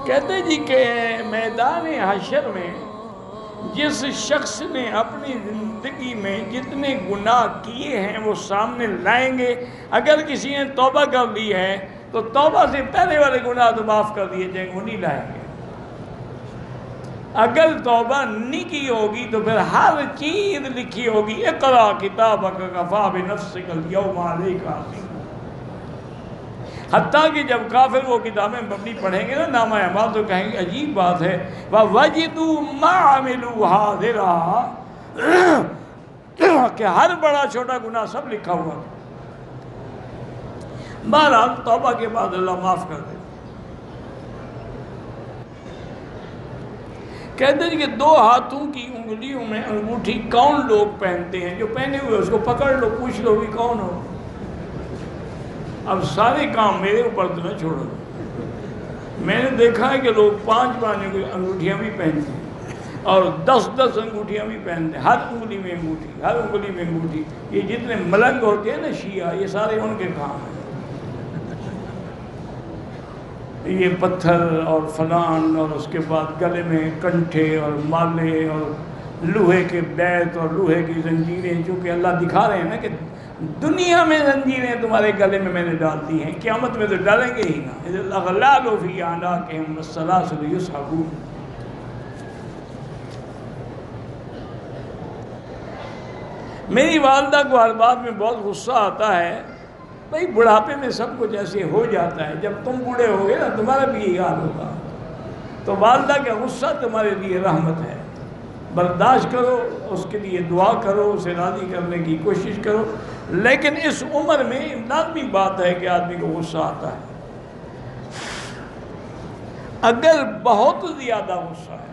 کہتے جی کہ میدان حشر میں جس شخص نے اپنی زندگی میں جتنے گناہ کیے ہیں وہ سامنے لائیں گے، اگر کسی نے توبہ کر لی ہے تو توبہ سے پہلے والے گناہ تو معاف کر دیے جائیں گے، وہ نہیں لائیں گے۔ اگر توبہ نہیں کی ہوگی تو پھر ہر چیز لکھی ہوگی، اقرا کتابک کفی بنفسک الیوم علیک حسیبا۔ حتیٰ کہ جب کافر وہ کتابیں اپنی پڑھیں گے نا نامہ اعمال تو کہیں گے عجیب بات ہے، وَوَجِدُوا مَا عَمِلُوا حَاضِرًا، کہ ہر بڑا چھوٹا گناہ سب لکھا ہوا تھا۔ بہرحال توبہ کے بعد اللہ معاف کر دے۔ کہتے ہیں کہ 2 ہاتھوں کی انگلیوں میں انگوٹھی کون لوگ پہنتے ہیں؟ جو پہنے ہوئے اس کو پکڑ لو، پوچھ لو بھی کون ہو۔ اب سارے کام میرے اوپر تو نہ چھوڑو۔ میں نے دیکھا ہے کہ لوگ 5 انگوٹھیاں بھی پہنتے ہیں اور 10 انگوٹھیاں بھی پہنتے ہیں، ہر انگلی میں انگوٹھی، ہر انگلی میں انگوٹھی۔ یہ جتنے ملنگ ہوتے ہیں نا شیعہ، یہ سارے ان کے کام ہیں۔ یہ پتھر اور فلان اور اس کے بعد گلے میں کنٹھے اور مالے اور لوہے کے بیت اور لوہے کی زنجیریں، چونکہ اللہ دکھا رہے ہیں نا کہ دنیا میں زنجیریں تمہارے گلے میں نے ڈال دی ہیں، قیامت میں تو ڈالیں گے ہی نا۔ الاغلال فی اعناقہم والسلاسل یسحبون۔ میری والدہ کو ہر بات میں بہت غصہ آتا ہے، بھائی بڑھاپے میں سب کچھ ایسے ہو جاتا ہے، جب تم بوڑھے ہوگے نا تمہارا بھی یہی حال ہوگا۔ تو والدہ کا غصہ تمہارے لیے رحمت ہے، برداشت کرو، اس کے لیے دعا کرو، اسے راضی کرنے کی کوشش کرو۔ لیکن اس عمر میں لازمی بات ہے کہ آدمی کو غصہ آتا ہے۔ اگر بہت زیادہ غصہ ہے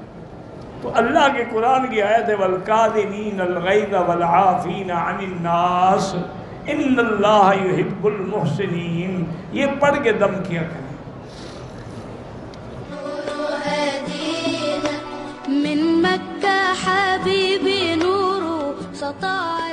تو اللہ کے قرآن کی آیت ہے وَالْكَاظِمِينَ الْغَيْظَ وَالْعَافِينَ عَنِ النَّاسِ إِنَّ اللَّهَ يُحِبُّ الْمُحْسِنِينَ، یہ پڑھ کے دم کیا کریں۔ من مكة حبيبي نور سطع